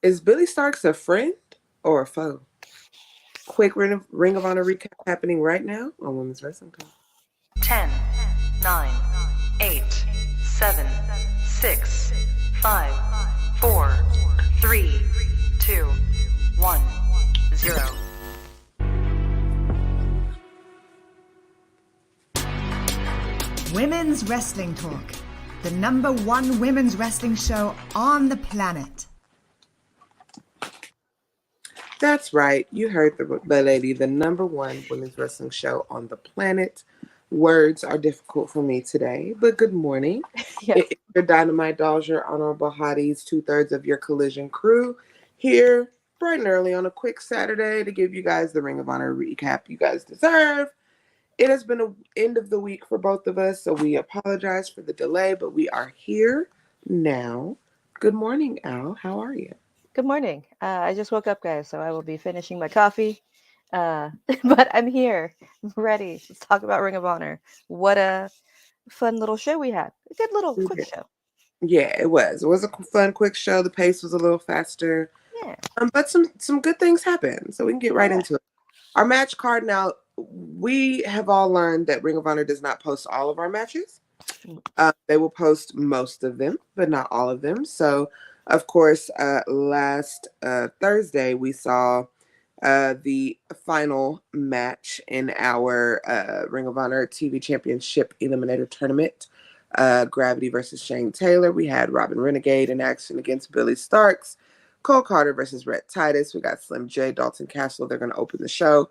Is Billie Starkz a friend or a foe? Quick Ring of Honor recap happening right now on Women's Wrestling Talk. 10, 9, 8, 7, 6, 5, 4, 3, 2, 1, 0. Women's Wrestling Talk, the #1 women's wrestling show on the planet. That's right. You heard the lady, the #1 women's wrestling show on the planet. Words are difficult for me today, but good morning. Yes. It is your Dynamite Dolls, your honorable hotties, 2/3 of your collision crew here bright and early on a quick Saturday to give you guys the Ring of Honor recap you guys deserve. It has been an end of the week for both of us, so we apologize for the delay, but we are here now. Good morning, Al. How are you? Good morning. I just woke up, guys, so I will be finishing my coffee. But I'm here, ready. Let's talk about Ring of Honor. What a fun little show we had. A good little quick show. Yeah, it was. It was a fun, quick show. The pace was a little faster. Yeah. But some good things happened, so we can get right into it. Our match card now, we have all learned that Ring of Honor does not post all of our matches. They will post most of them, but not all of them. So, of course, last Thursday, we saw the final match in our Ring of Honor TV Championship Eliminator Tournament. Gravity versus Shane Taylor. We had Robin Renegade in action against Billie Starkz. Cole Carter versus Rhett Titus. We got Slim J, Dalton Castle. They're going to open the show.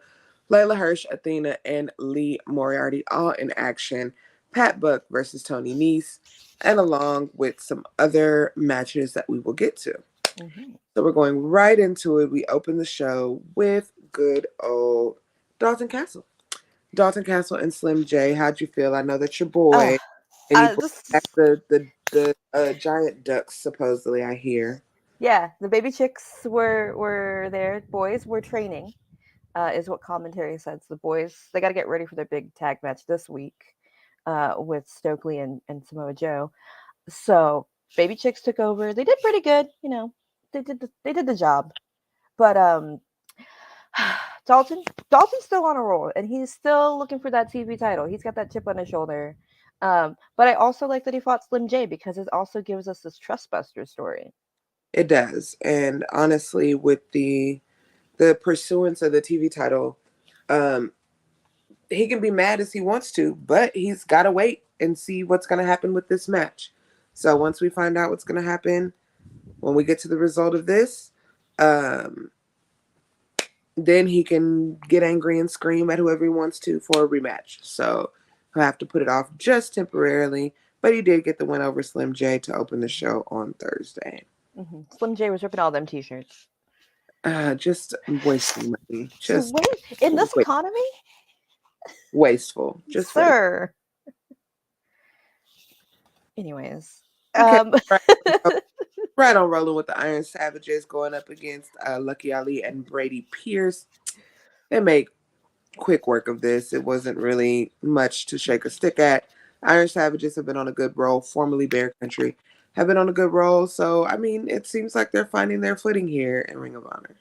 Layla, Hirsch, Athena, and Lee Moriarty all in action. Pat Buck versus Tony Nese, and along with some other matches that we will get to. Mm-hmm. So we're going right into it. We open the show with good old Dalton Castle. Dalton Castle and Slim J, how'd you feel? I know that your boy, and you brought back the giant ducks, supposedly, I hear. Yeah, the baby chicks were there. Boys were training, is what commentary says. The boys, they got to get ready for their big tag match this week with Stokely and Samoa Joe. So baby chicks took over. They did pretty good, you know. They did the job. But Dalton's still on a roll, and he's still looking for that TV title. He's got that chip on his shoulder. But I also like that he fought Slim J because it also gives us this Trustbuster story. It does. And honestly, with the pursuance of the TV title, he can be mad as he wants to, but he's got to wait and see what's going to happen with this match. So once we find out what's going to happen, when we get to the result of this, then he can get angry and scream at whoever he wants to for a rematch. So he'll have to put it off just temporarily. But he did get the win over Slim J to open the show on Thursday. Mm-hmm. Slim J was ripping all them t-shirts. Just wasting money. Just in this economy? Wasteful. Just sir. Wasteful. Anyways. Okay. Right on rolling with the Iron Savages going up against Lucky Ali and Brady Pierce. They made quick work of this. It wasn't really much to shake a stick at. Iron Savages have been on a good roll. Formerly Bear Country have been on a good roll. So, I mean, it seems like they're finding their footing here in Ring of Honor.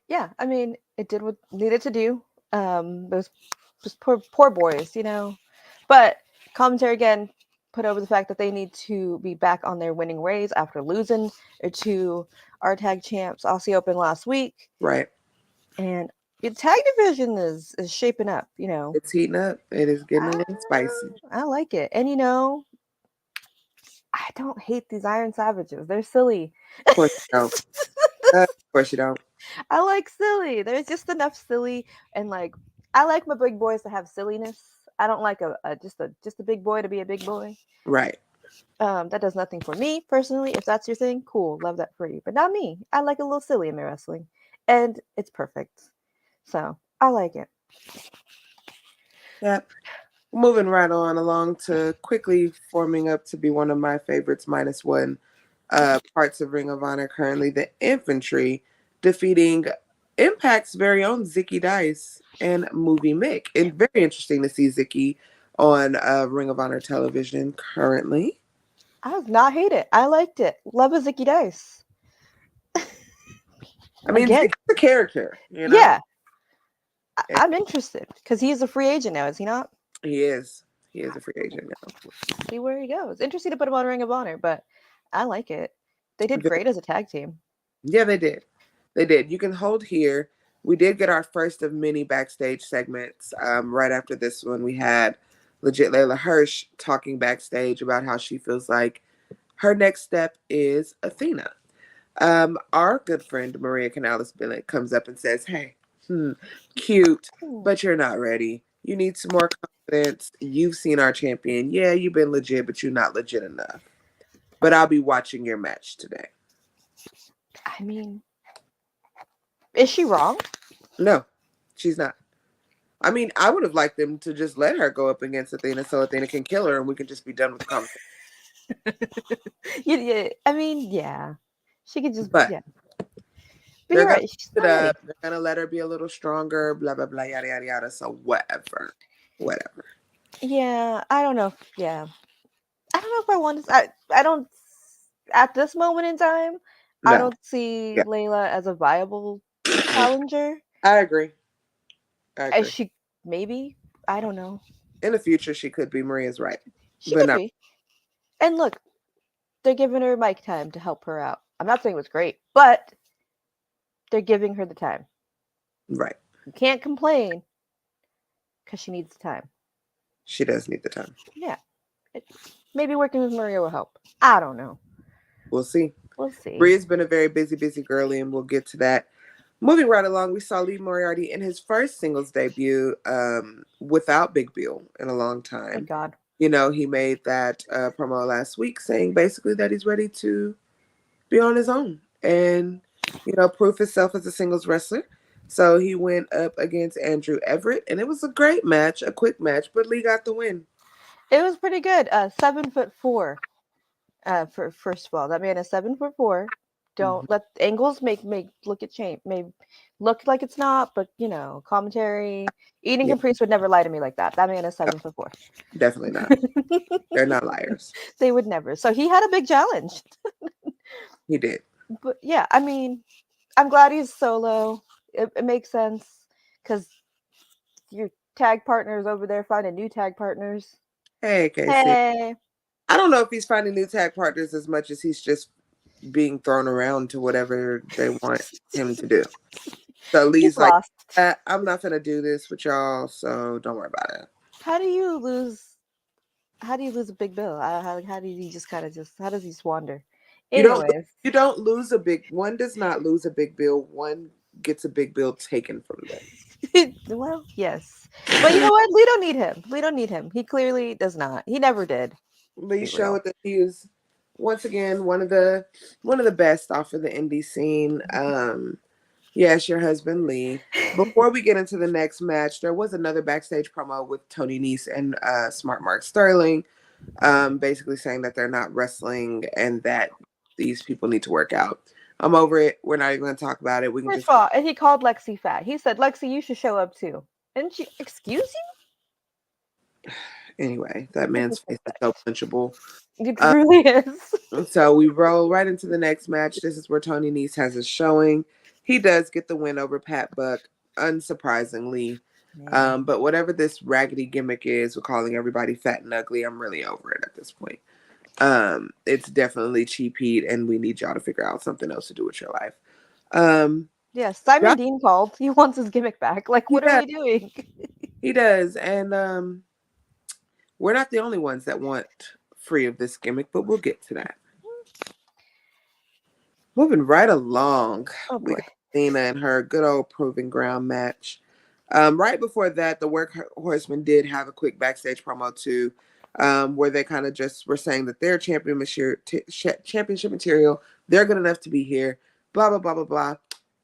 Yeah, I mean, it did what it needed to do. Those poor boys, you know. But commentary again put over the fact that they need to be back on their winning ways after losing to our tag champs Aussie Open last week. Right. And the tag division is shaping up, you know. It's heating up. It is getting a little spicy. I like it. And, you know, I don't hate these Iron Savages. They're silly. Of course you don't. Of course you don't. I like silly. There's just enough silly, and like I like my big boys to have silliness. I don't like just a big boy to be a big boy. Right. That does nothing for me personally. If that's your thing, cool, love that for you. But not me. I like a little silly in my wrestling, and it's perfect. So I like it. Yep. Moving right on along to quickly forming up to be one of my favorites, -1 parts of Ring of Honor currently, the Infantry defeating Impact's very own Zicky Dice and Movie Mick. And very interesting to see Zicky on Ring of Honor television currently. I did not hate it. I liked it. Love a Zicky Dice. I mean, Again, Zeke's a character, you know? yeah, And I'm interested because he's a free agent now, is he not? he is. He is a free agent now. See where he goes. Interesting to put him on Ring of Honor, but I like it. They did Ve- great as a tag team. Yeah, they did. They did. You can hold here. We did get our first of many backstage segments. Right after this one, we had legit Layla Hirsch talking backstage about how she feels like her next step is Athena. Our good friend Maria Kanellis Bennett comes up and says, "Hey, cute, but you're not ready. You need some more confidence. You've seen our champion. Yeah, you've been legit, but you're not legit enough. But I'll be watching your match today." I mean, is she wrong? No, she's not. I mean, I would have liked them to just let her go up against Athena so Athena can kill her and we can just be done with the conversation. Yeah, I mean, yeah. She could just, But yeah. But they're you're gonna right. She's put not it ready. up. They're gonna let her be a little stronger. Blah blah blah. Yada yada yada. So whatever. Yeah, I don't know. Yeah, I don't know if I want to. I don't. At this moment in time, I No. don't see Yeah, Layla as a viable challenger. I agree. I As agree. she maybe, I don't know. In the future, she could be. Maria's right, She but could no. be. And look, they're giving her mic time to help her out. I'm not saying it was great, but they're giving her the time. Right. You can't complain because she needs the time. She does need the time. Yeah, it, maybe working with Maria will help. I don't know. We'll see. We'll see. Bria's been a very busy girly, and we'll get to that. Moving right along, we saw Lee Moriarty in his first singles debut without Big Bill in a long time. Thank God. You know, he made that promo last week saying basically that he's ready to be on his own and, you know, prove himself as a singles wrestler. So he went up against Andrew Everett, and it was a great match, a quick match, but Lee got the win. It was pretty good. 7'4". For first of all, that man is 7'4". Don't let angles make look at change. May look like it's not, but you know, commentary. Eating Yeah, Caprice would never lie to me like that. That man is 7'4". definitely not. They're not liars. They would never. So he had a big challenge. He did. But yeah, I mean, I'm glad he's solo. It makes sense because your tag partners over there finding new tag partners. Hey, Casey. Hey, I don't know if he's finding new tag partners as much as he's just being thrown around to whatever they want him to do. So Lee's he's like, lost. I'm not going to do this with y'all, so don't worry about it. How do you lose? How do you lose a big bill? How do you just kind of just? How does he squander? Anyways, You don't lose a big one. Does not lose a big bill. One gets a big bill taken from them. well, yes, but you know what? We don't need him. We don't need him. He clearly does not. He never did. Lee showed that he is once again one of the best off of the indie scene. Yes, your husband Lee. Before we get into the next match, there was another backstage promo with Tony Nese and Smart Mark Sterling, basically saying that they're not wrestling and that these people need to work out. I'm over it. We're not even going to talk about it. We can First just of all, and he called Lexi fat. He said, "Lexi, you should show up too." And she, excuse anyway. That man's face is so punchable. you? It really is. So we roll right into the next match. This is where Tony Nese has his showing. He does get the win over Pat Buck, unsurprisingly. But whatever this raggedy gimmick is with calling everybody fat and ugly, I'm really over it at this point. It's definitely cheap heat, and we need y'all to figure out something else to do with your life. Yes, Simon Dean called. He wants his gimmick back. Like, what are we doing? He does, and we're not the only ones that want free of this gimmick, but we'll get to that. Moving right along, we got Athena and her good old proving ground match. Right before that, the Workhorsemen did have a quick backstage promo too, where they kind of just were saying that their championship material, they're good enough to be here, blah, blah, blah, blah, blah.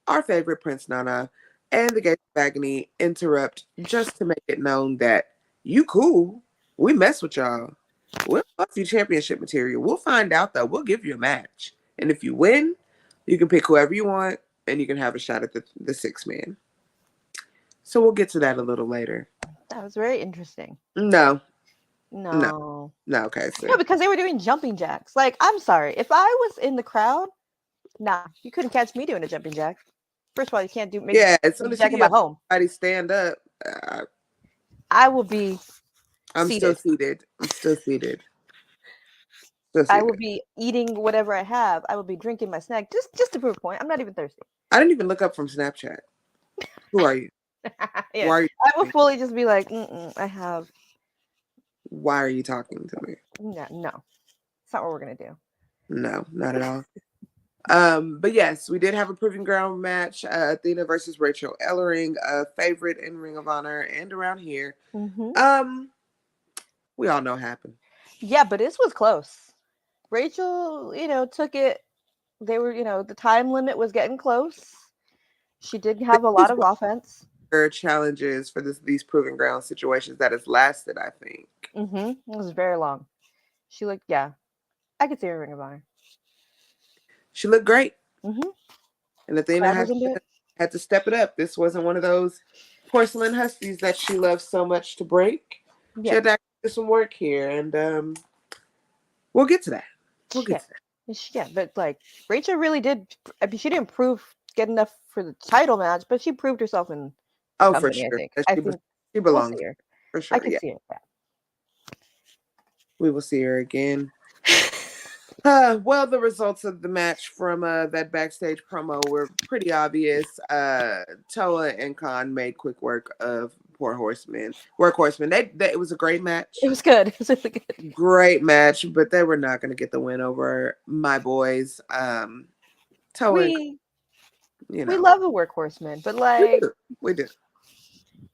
Our favorite Prince Nana and the Gates of Agony interrupt just to make it known that you cool. We mess with y'all. We'll fuck you championship material. We'll find out though. We'll give you a match. And if you win, you can pick whoever you want and you can have a shot at the 6-man. So we'll get to that a little later. That was very interesting. No, okay. No, because they were doing jumping jacks. Like, I'm sorry. If I was in the crowd, nah, you couldn't catch me doing a jumping jack. First of all, you can't do make Yeah, as soon as jack he in my yells, home. everybody stand up. Uh, I will be I'm still seated. seated. I'm still seated. Still I will seated. be eating whatever I have. I will be drinking my snack just to prove a point. I'm not even thirsty. I didn't even look up from Snapchat. Who are you? Yeah, Why are you? I will fully just be like, I have Why are you talking to me? no. It's not what we're gonna do. No, not at all. But yes, we did have a proving ground match. Athena versus Rachel Ellering, a favorite in Ring of Honor and around here. We all know what happened. Yeah, but this was close. Rachel, took it. They were, the time limit was getting close. She did have a lot It's of one of offense. her challenges for these proving ground situations that has lasted, I think. It was very long. She looked, yeah, I could see her Ring of Honor. She looked great. Mm-hmm. And Athena Crowd was into it. had to step it up. This wasn't one of those porcelain huskies that she loves so much to break. Yeah. She had to do some work here, and we'll get to that. We'll get to that. Yeah, but like Rachel really did. I mean, she didn't prove good enough for the title match, but she proved herself in the Oh, company. for sure. I think She we'll belongs. see her. For sure. I can Yeah. see it. We will see her again. Well, the results of the match from that backstage promo were pretty obvious. Toa and Khan made quick work of Workhorsemen. It was a great match. It was good. It was really good. Great match, but they were not going to get the win over my boys. Toa, We we love a workhorseman, but like, we do.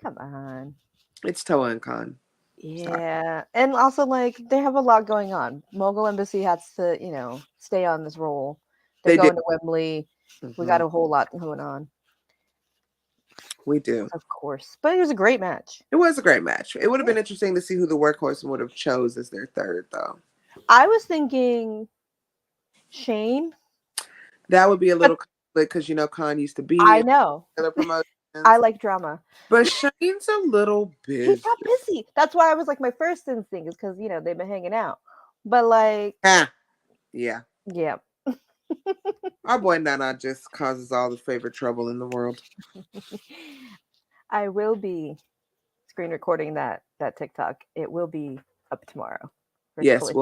come on. It's Toa and Khan. Yeah, and also like they have a lot going on. Mogul Embassy has to, stay on this roll. They're They going did. to Wembley. Mm-hmm. We got a whole lot going on. We do. Of course. But it was a great match. It was a great match. It would have been interesting to see who the Workhorseman would have chose as their third, though. I was thinking Shane. That would be a little conflict because Khan used to be I know. Other promotions. I like drama. But Shane's a little busy. He's not busy. That's why I was like, my first instinct is because, they've been hanging out. But like. Yeah. Yeah. Our boy Nana just causes all the favorite trouble in the world. I will be screen recording that TikTok. It will be up tomorrow. Yes, it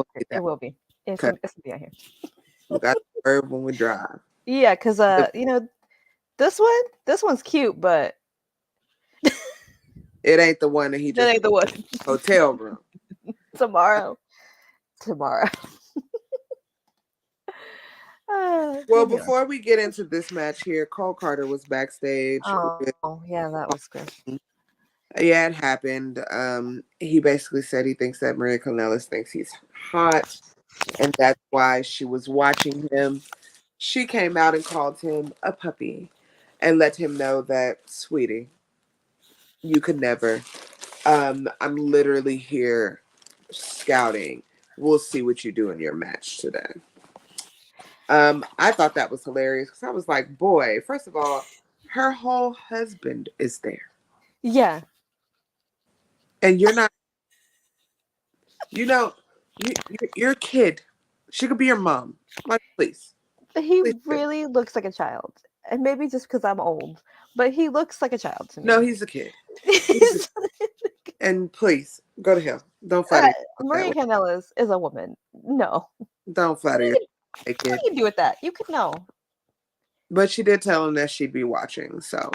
will be. It's okay. Gonna be out here. We got the verb when we drive. Yeah, because this one's cute, but it ain't the one that he just ain't the one. Hotel room. Tomorrow. Well, before we get into this match here, Cole Carter was backstage. Oh, yeah, that was good. Yeah, it happened. He basically said he thinks that Maria Kanellis thinks he's hot, and that's why she was watching him. She came out and called him a puppy and let him know that, sweetie, you could never. I'm literally here scouting. We'll see what you do in your match today. I thought that was hilarious because I was like, boy, first of all, her whole husband is there. Yeah. And you're not, you're a kid. She could be your mom. Like, please. He really looks like a child. And maybe just because I'm old, but he looks like a child to me. No, he's a kid. And please, go to hell. Don't flatter Maria Kanellis is a woman. No. Don't flatter yourself. What do you do with that? You could know. But she did tell him that she'd be watching, so.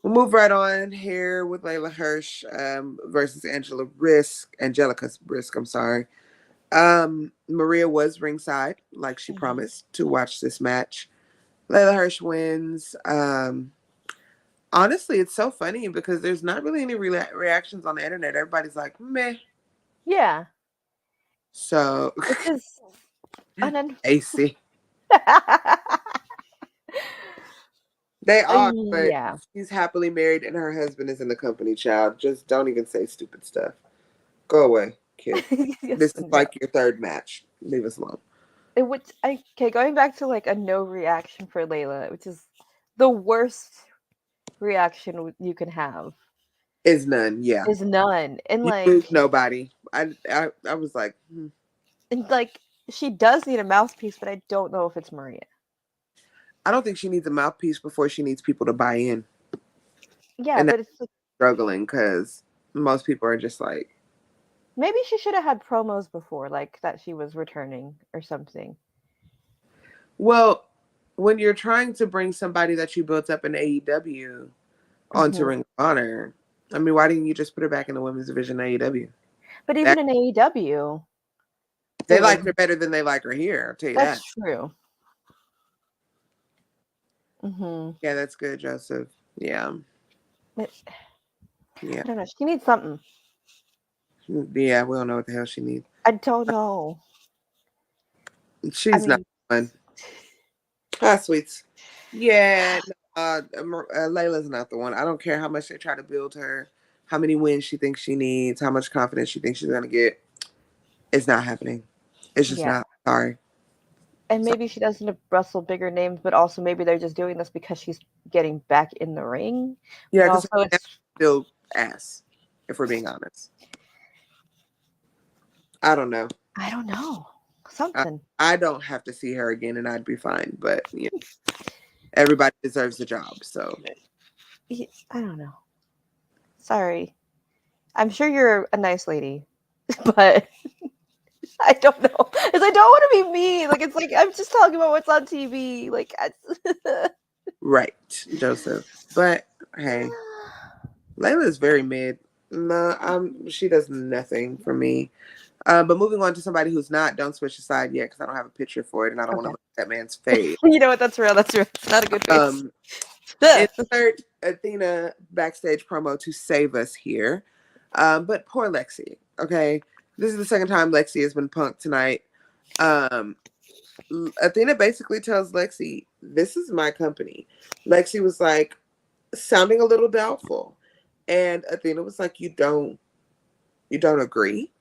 We'll move right on here with Layla Hirsch versus Angelica Brisk, I'm sorry. Maria was ringside, like she promised, to watch this match. Layla Hirsch wins. Honestly, it's so funny because there's not really any reactions on the internet. Everybody's like, meh. Yeah. So, which is AC. They are, but she's happily married and her husband is in the company, child. Just don't even say stupid stuff. Go away, kid. This is like your third match. Leave us alone. Going back to like a no reaction for Layla, which is the worst reaction you can have. Is none, yeah. Is none. And you like nobody. I was like, And like she does need a mouthpiece, but I don't know if it's Maria. I don't think she needs a mouthpiece before she needs people to buy in. Yeah, And but that's it's like struggling because most people are just like, maybe she should have had promos before, like that she was returning or something. well, when you're trying to bring somebody that you built up in AEW onto Mhm. Ring of Honor, I mean, why didn't you just put her back in the women's division in AEW? But even in AEW, They it was like her better than they like her here. I'll tell you that. that's true. Hmm. Yeah, that's good, Joseph. Yeah. I Yeah. don't know. She needs something. Yeah, we don't know what the hell she needs. I don't know. I She's not mean, fun. Ah, sweets. Yeah, Layla's not the one. I don't care how much they try to build her, how many wins she thinks she needs, how much confidence she thinks she's gonna get. It's not happening. It's just yeah. not. Sorry. And So, maybe she doesn't wrestle bigger names, but also maybe they're just doing this because she's getting back in the ring. yeah, But because also, it's still ass, if we're being honest. I don't know. I don't know I, something. I don't have to see her again, and I'd be fine. But everybody deserves the job. So I don't know. Sorry, I'm sure you're a nice lady, but I don't know. Because I don't want to be mean. Like it's like I'm just talking about what's on TV. Like right, Joseph. But hey, Layla is very mid. No, she does nothing for me. But moving on to somebody who's not, don't switch aside yet because I don't have a picture for it and I don't want to okay. look at that man's face. You know what? That's real. That's real. It's not a good face. Insert Athena backstage promo to save us here. But poor Lexi. Okay, this is the second time Lexi has been punked tonight. Athena basically tells Lexi, "This is my company." Lexi was like sounding a little doubtful, and Athena was like, you don't agree?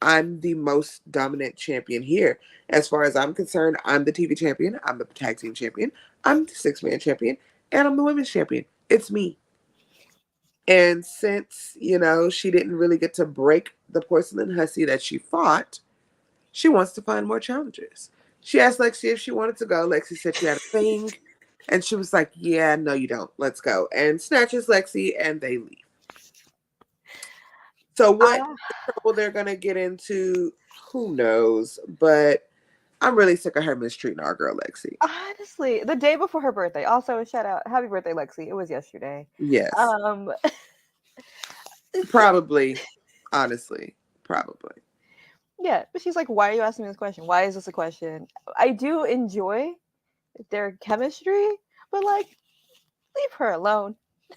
I'm the most dominant champion here. As far as I'm concerned, I'm the TV champion, I'm the tag team champion, I'm the six-man champion, and I'm the women's champion. It's me. And since, she didn't really get to break the porcelain hussy that she fought, she wants to find more challenges. She asked Lexi if she wanted to go. Lexi said she had a thing. And she was like, yeah, no, you don't. Let's go. And snatches Lexi and they leave. So what trouble they're going to get into, who knows? But I'm really sick of her mistreating our girl, Lexi. Honestly, the day before her birthday. Also, shout out, happy birthday, Lexi. It was yesterday. Yes. Um, Probably. Honestly. Probably. yeah, but she's like, why are you asking me this question? Why is this a question? I do enjoy their chemistry, but like, leave her alone.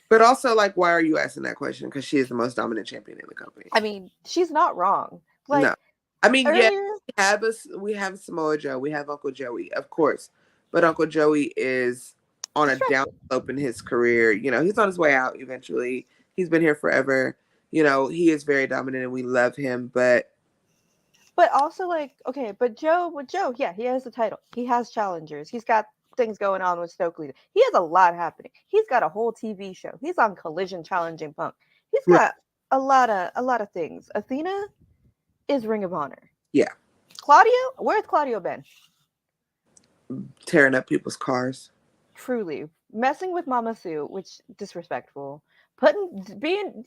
But also, like, why are you asking that question? Because she is the most dominant champion in the company. I mean, she's not wrong. Like, no. I mean, earlier, yeah, we have Samoa Joe, we have Uncle Joey, of course. But Uncle Joey is on a downslope in his career. He's on his way out eventually. He's been here forever. He is very dominant and we love him, but also like, okay, but Joe, yeah, he has the title. He has challengers. He's got things going on with Stokely. He has a lot happening. He's got a whole TV show. He's on Collision challenging Punk. He's got a lot of things. Athena is Ring of Honor. Yeah. Claudio, where's Claudio been? Tearing up people's cars. Truly. Messing with Mama Sue, which disrespectful. Being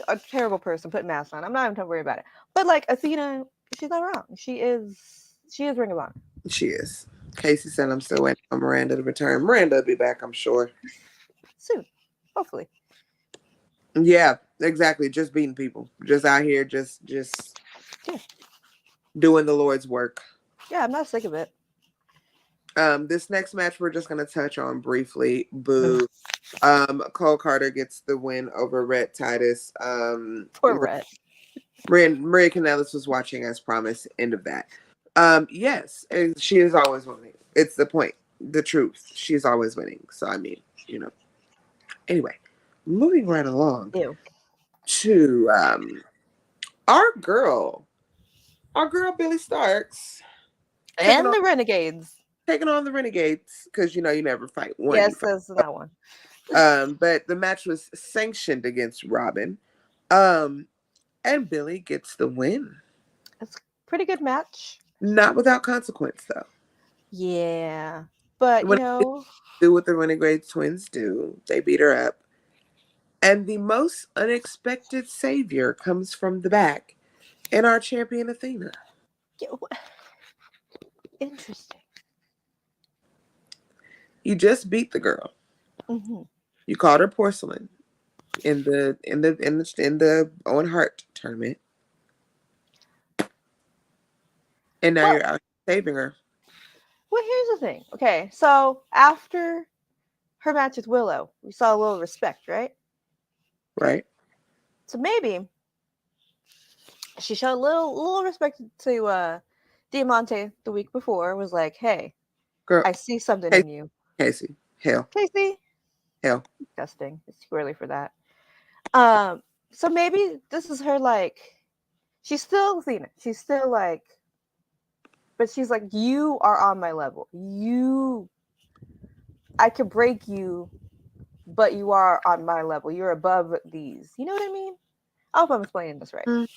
a terrible person, putting masks on. I'm not even gonna worry about it. But like Athena, she's not wrong. She is Ring of Honor. She is. Casey said I'm still waiting on Miranda to return. Miranda will be back, I'm sure. Soon. Hopefully. Yeah, exactly. Just beating people. Just out here, just doing the Lord's work. Yeah, I'm not sick of it. This next match we're just gonna touch on briefly. Boo. Cole Carter gets the win over Red Titus. Poor Red. Maria Kanellis was watching as promised. End of that. Yes, she is always winning. It's the point. The truth. She's always winning. So I mean, Anyway, moving right along to our girl Billie Starkz and the Renegades. Taking on the Renegades because you never fight one. Yes, that's that one. But the match was sanctioned against Robin. And Billie gets the win. It's a pretty good match. Not without consequence, though. Yeah. But What do what the Renegades twins do. They beat her up. And the most unexpected savior comes from the back in our champion Athena. Interesting. You just beat the girl. Mm-hmm. You called her porcelain in the Owen Hart tournament. And now you're out saving her. Well, here's the thing. Okay, so after her match with Willow, we saw a little respect, right? Right. So maybe she showed a little respect to Diamante the week before. Was like, hey, Girl, I see something in you. Casey. Hell. Casey. Hell. Disgusting. It's too early for that. So maybe this is her, like, she's still Athena. She's still like, but she's like, you are on my level. I could break you, but you are on my level. You're above these. You know what I mean? I hope I'm explaining this right.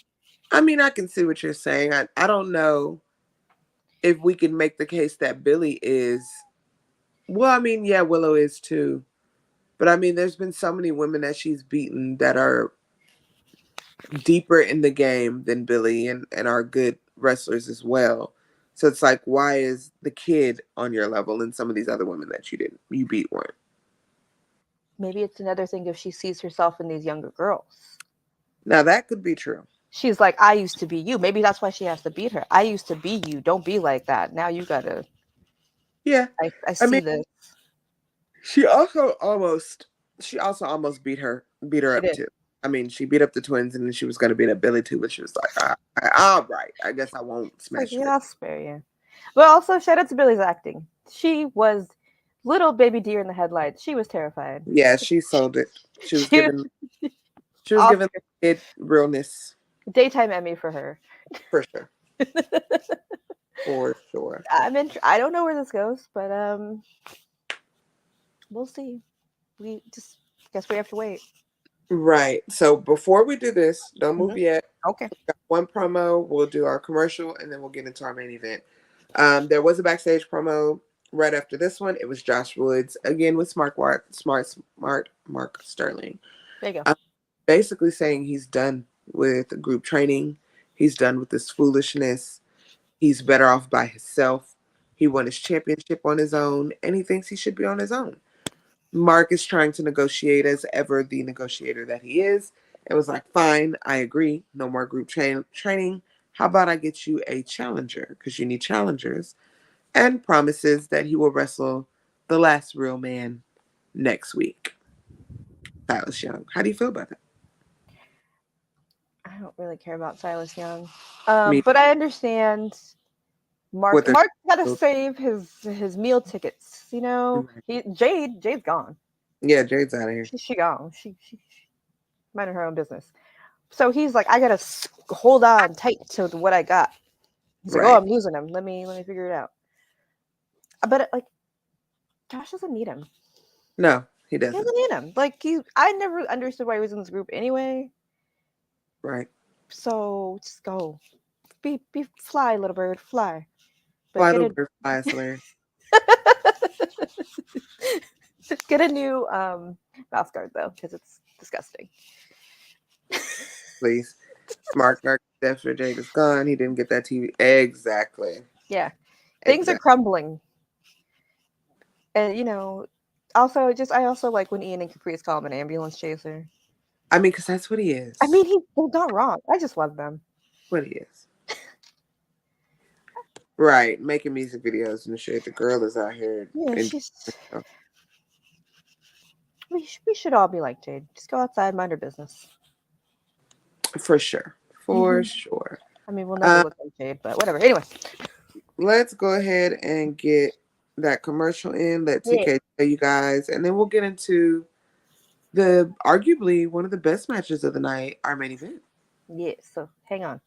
I mean, I can see what you're saying. I don't know if we can make the case that Billie is. Well, I mean, yeah, Willow is too. But I mean, there's been so many women that she's beaten that are deeper in the game than Billie and are good wrestlers as well. So it's like, why is the kid on your level and some of these other women that you beat weren't? Maybe it's another thing if she sees herself in these younger girls. Now that could be true. She's like, I used to be you. Maybe that's why she has to beat her. I used to be you. Don't be like that. Now you gotta. Yeah, I see this. She also almost beat her up did. too. I mean, she beat up the twins and then she was going to beat up Billie too, but she was like, all right, I guess I won't smash her. I'll spare you. But also, shout out to Billie's acting. She was little baby deer in the headlights. She was terrified. Yeah, she sold it. She was giving it realness. Daytime Emmy for her. For sure. For sure. I don't know where this goes, but we'll see. We just guess we have to wait. Right. So before we do this, don't move yet. Okay. We got one promo. We'll do our commercial, and then we'll get into our main event. There was a backstage promo right after this one. It was Josh Woods again with Smart Mark Sterling. There you go. Basically saying he's done with group training. He's done with this foolishness. He's better off by himself. He won his championship on his own, and he thinks he should be on his own. Mark is trying to negotiate as ever the negotiator that he is. It was like, fine, I agree. No more group training. How about I get you a challenger? Because you need challengers. And promises that he will wrestle the last real man next week. Silas Young. How do you feel about that? I don't really care about Silas Young. But I understand Mark's got to save his meal tickets. You know, Jade's gone. Yeah, Jade's out of here. She gone. She minding her own business. So he's like, I gotta hold on tight to what I got. He's like, oh, I'm losing him. Let me figure it out. But like, Josh doesn't need him. No, he doesn't. He doesn't need him. Like I never understood why he was in this group anyway. Right. So just go. Be fly, little bird, fly. But fly, little bird, fly, hilarious. Get a new mouth guard though, because it's disgusting. Please. Smart Mark after Jade is gone. He didn't get that TV. Exactly. Yeah. Things are crumbling. And you know, also I also like when Ian and Caprice call him an ambulance chaser. I mean, because that's what he is. I mean, he's not wrong. I just love them. What he is. Right. Making music videos and shit. The girl is out here. Yeah, we should all be like Jade. Just go outside, mind our business. For sure. For sure. I mean, we'll never look like Jade, but whatever. Anyway. Let's go ahead and get that commercial in. Let TK tell you guys. And then we'll get into the arguably one of the best matches of the night, our main event. Yeah, so hang on.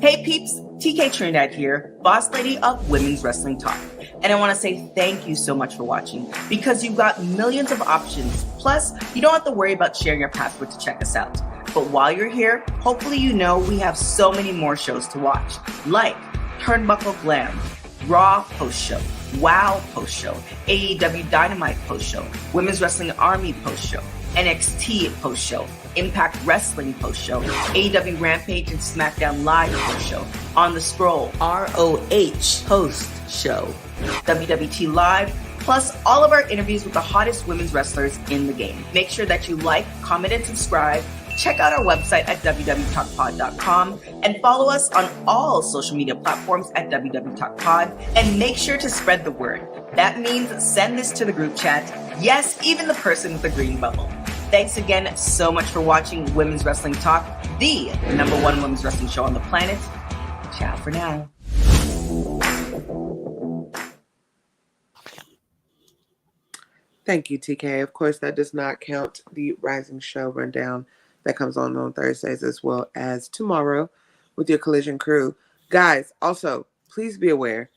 Hey peeps, TK Trinidad here, boss lady of Women's Wrestling Talk. And I want to say thank you so much for watching because you've got millions of options. Plus, you don't have to worry about sharing your password to check us out. But while you're here, hopefully you know we have so many more shows to watch, like Turnbuckle Glam, Raw post-show, WoW post-show, AEW Dynamite post-show, Women's Wrestling Army post-show, NXT post-show, Impact Wrestling post-show, AEW Rampage and SmackDown Live post-show, On the Scroll, ROH post-show, WWT Live, plus all of our interviews with the hottest women's wrestlers in the game. Make sure that you like, comment, and subscribe. Check out our website at www.talkpod.com and follow us on all social media platforms at www.talkpod, and make sure to spread the word. That means send this to the group chat. Yes, even the person with the green bubble. Thanks again so much for watching Women's Wrestling Talk, the #1 women's wrestling show on the planet. Ciao for now. Thank you, TK. Of course, that does not count the Rising Show rundown that comes on Thursdays, as well as tomorrow with your Collision crew. Guys, also, please be aware,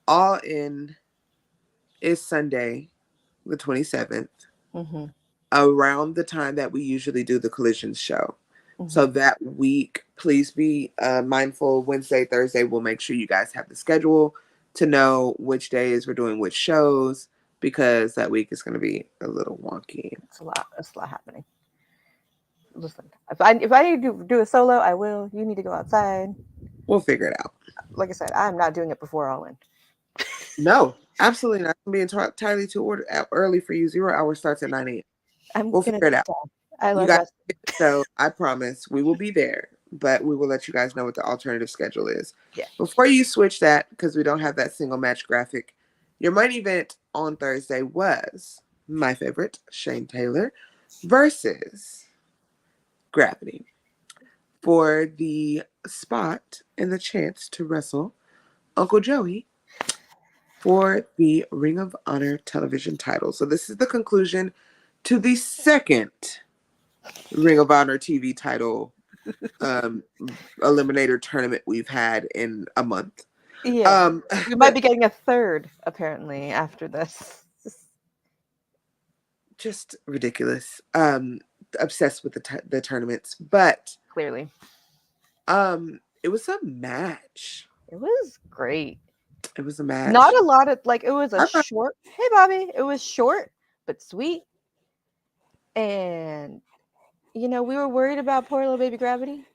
All In is Sunday, the 27th, around the time that we usually do the Collision show. So that week, please be mindful. Wednesday, Thursday, we'll make sure you guys have the schedule to know which days we're doing which shows, because that week is going to be a little wonky. It's a lot happening. Listen, if I need to do a solo, I will. You need to go outside. We'll figure it out. Like I said, I'm not doing it before All In. No, absolutely not. I'm being entirely too early for you. 0 hour starts at 9 a.m. We'll figure it out. I love that. So I promise we will be there, but we will let you guys know what the alternative schedule is. Yeah. Before you switch that, because we don't have that single match graphic, your main event on Thursday was my favorite, Shane Taylor versus Gravity for the spot and the chance to wrestle Uncle Joey for the Ring of Honor television title. So this is the conclusion to the second Ring of Honor TV title eliminator tournament we've had in a month. Yeah, we might be getting a third apparently after this. Just ridiculous. Obsessed with the tournaments, but clearly, it was a match. It was great. It was a match. Not a lot of it was a short. Hey, Bobby. It was short but sweet, and we were worried about poor little baby Gravity,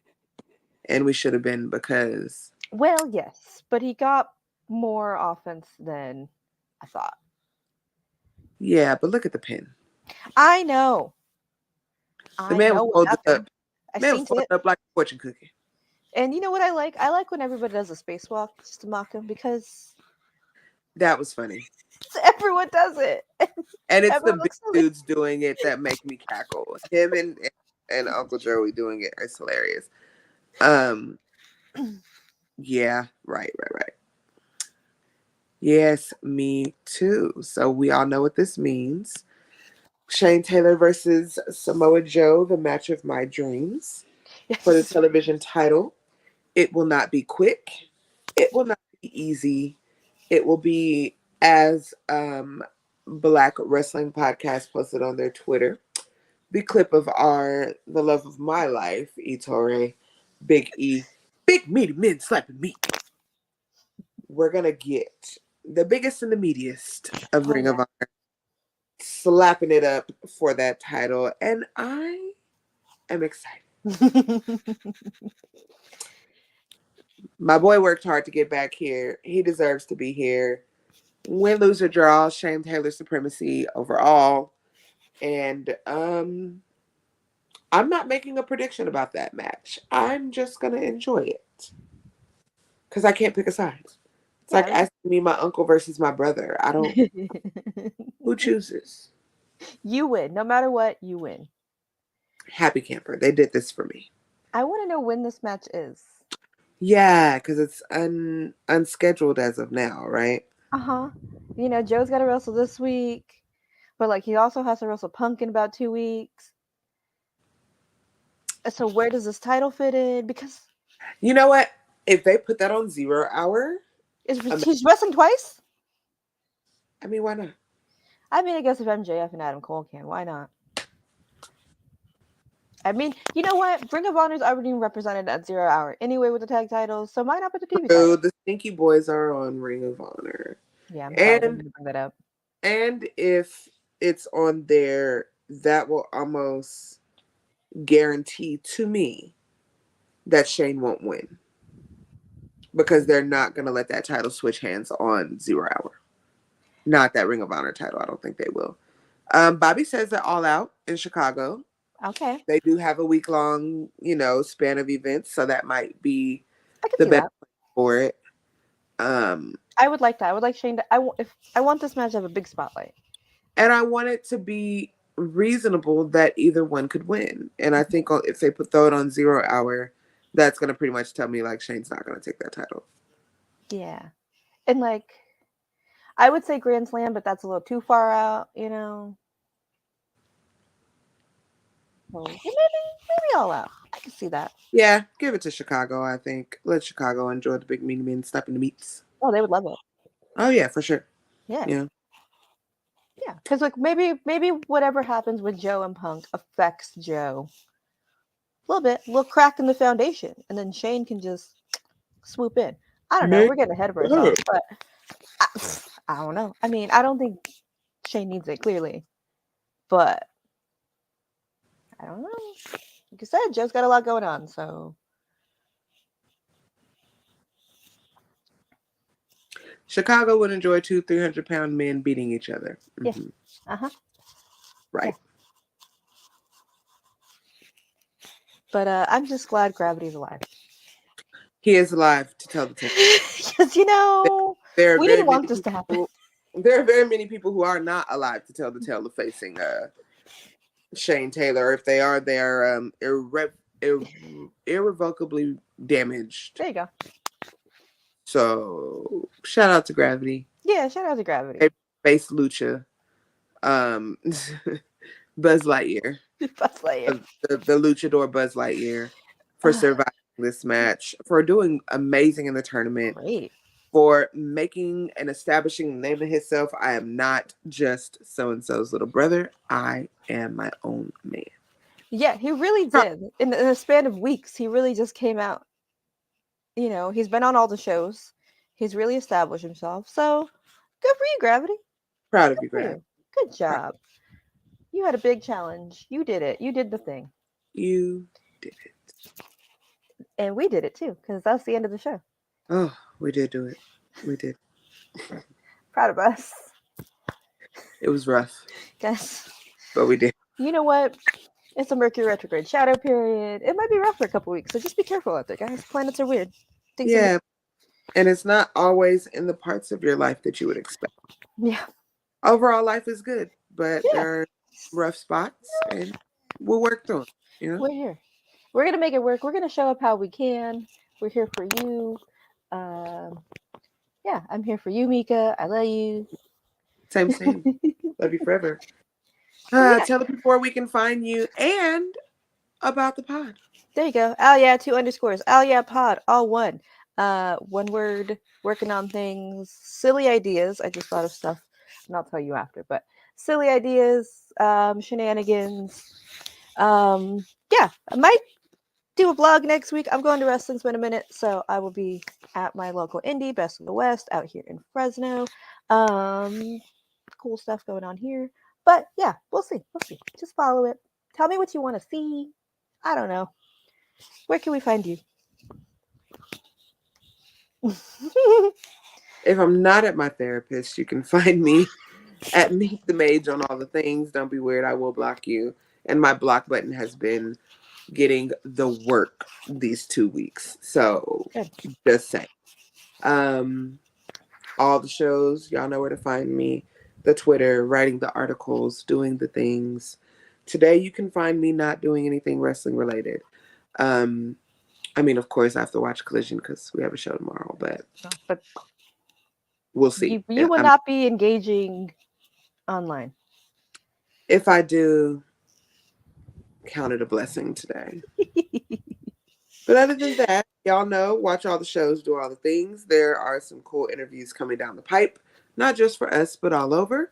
and we should have been, because. Well, yes, but he got more offense than I thought. Yeah, but look at the pin. I know. The man was folded up. Man was folded up like a fortune cookie. And you know what I like? I like when everybody does a spacewalk just to mock him, because that was funny. Everyone does it. And it's the big dudes doing it that make me cackle. Him and Uncle Joey doing it is hilarious. Yeah, right. Yes, me too. So we all know what this means. Shane Taylor versus Samoa Joe, the match of my dreams for the television title. It will not be quick. It will not be easy. It will be, as Black Wrestling Podcast posted on their Twitter, the clip of the love of my life, Ettore, Big E, big meaty men slapping meat. We're going to get the biggest and the meatiest of Ring of Honor slapping it up for that title, and I am excited. My boy worked hard to get back here. He deserves to be here. Win, lose, or draw, Shane Taylor supremacy overall. And I'm not making a prediction about that match. I'm just going to enjoy it, because I can't pick a side. It's like asking me my uncle versus my brother. I don't. Who chooses? You win. No matter what, you win. Happy camper. They did this for me. I want to know when this match is. Yeah, because it's unscheduled as of now, right? Joe's got to wrestle this week, but he also has to wrestle Punk in about 2 weeks. So where does this title fit in? Because you know what? If they put that on 0 hour, he's wrestling twice. I mean, why not? I guess if MJF and Adam Cole can, why not? I mean, you know what? Ring of Honor's already represented at 0 Hour anyway with the tag titles, so why not put the TV So title? the Stinky Boys are on Ring of Honor. Yeah, I'm sorry, I didn't And mean to bring that up. and if it's on there, that will almost guarantee to me that Shane won't win. Because they're not going to let that title switch hands on 0 Hour. Not that Ring of Honor title. I don't think they will. Bobby says they're all out in Chicago. Okay, They do have a week-long, span of events, so that might be I can the see best that. for it. Um, I would like that. I would like Shane to. If I want this match to have a big spotlight. and I want it to be reasonable that either one could win. And I think if they throw it on 0 Hour, that's going to pretty much tell me like Shane's not going to take that title. Yeah, and like, I would say Grand Slam, but that's a little too far out, So maybe all out. I can see that. Yeah, give it to Chicago, I think. Let Chicago enjoy the big meaty men stepping the meats. Oh, they would love it. Oh, yeah, for sure. Yeah. Yeah. Yeah, because like maybe whatever happens with Joe and Punk affects Joe a little crack in the foundation, and then Shane can just swoop in. I don't know. Maybe. We're getting ahead of ourselves, but I don't know. I mean, I don't think Shane needs it clearly, but I don't know. Like I said, Joe's got a lot going on, so Chicago would enjoy 300-pound men beating each other. Yeah. Mm-hmm. Right. Yeah. But I'm just glad Gravity's alive. He is alive to tell the tale. Because there are we very didn't want many this to happen. There are very many people who are not alive to tell the tale of facing Shane Taylor. If they are, they are irrevocably damaged. There you go. So shout out to Gravity. Yeah, shout out to Gravity. Face Lucha. Buzz Lightyear. Buzz Lightyear. The luchador Buzz Lightyear for surviving this match, for doing amazing in the tournament. Great. For making and establishing the name of himself. I am not just so-and-so's little brother. I am my own man. Yeah, he really did. In a span of weeks, he really just came out. He's been on all the shows. He's really established himself. So, good for you, Gravity. Proud of you, Gravity. Good job. You had a big challenge. You did it. You did the thing. You did it. And we did it, too, because that's the end of the show. Oh, we did do it. We did. Proud of us. It was rough. Guys. But we did. You know what? It's a Mercury retrograde shadow period. It might be rough for a couple weeks, so just be careful out there, guys. Planets are weird. Yeah. And it's not always in the parts of your life that you would expect. Yeah. Overall, life is good, but there are rough spots, and we'll work through them. We're here. We're going to make it work. We're going to show up how we can. We're here for you. Yeah, I'm here for you, Mika. I love you. Same. Love you forever. Tell the people where we can find you and about the pod. There you go. Alia 2 underscores. Alia pod, all one. One word, working on things, silly ideas. I just thought of stuff, and I'll tell you after, but silly ideas, shenanigans. Yeah, I might do a vlog next week. I'm going to Wrestling Spin a Minute, so I will be at my local indie, Best of the West, out here in Fresno. Cool stuff going on here. But yeah, we'll see. Just follow it. Tell me what you want to see. I don't know. Where can we find you? If I'm not at my therapist, you can find me at Meet the Mage on all the things. Don't be weird. I will block you. And my block button has been getting the work these 2 weeks. So just saying. All the shows, y'all know where to find me. The Twitter, writing the articles, doing the things. Today you can find me not doing anything wrestling related. I mean, of course, I have to watch Collision because we have a show tomorrow, but we'll see. You will not be engaging online. If I do, count it a blessing today. But other than that, y'all know, watch all the shows, do all the things. There are some cool interviews coming down the pipe, not just for us, but all over.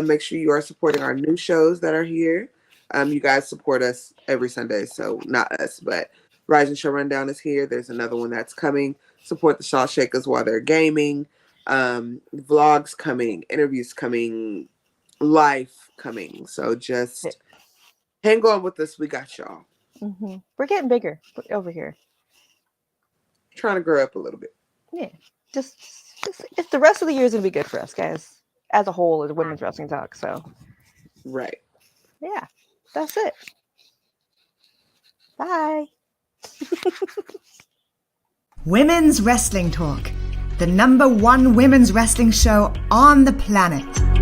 Make sure you are supporting our new shows that are here. You guys support us every Sunday, so not us, but Rising Show Rundown is here. There's another one that's coming. Support the Shaw Shakers while they're gaming. Vlogs coming, interviews coming, life coming. So just hang on with us. We got y'all. Mm-hmm. We're getting bigger over here. Trying to grow up a little bit. Yeah. Just if the rest of the year is going to be good for us, guys, as a whole, as women's wrestling talk. So, right. Yeah, that's it. Bye. Women's Wrestling Talk, the #1 women's wrestling show on the planet.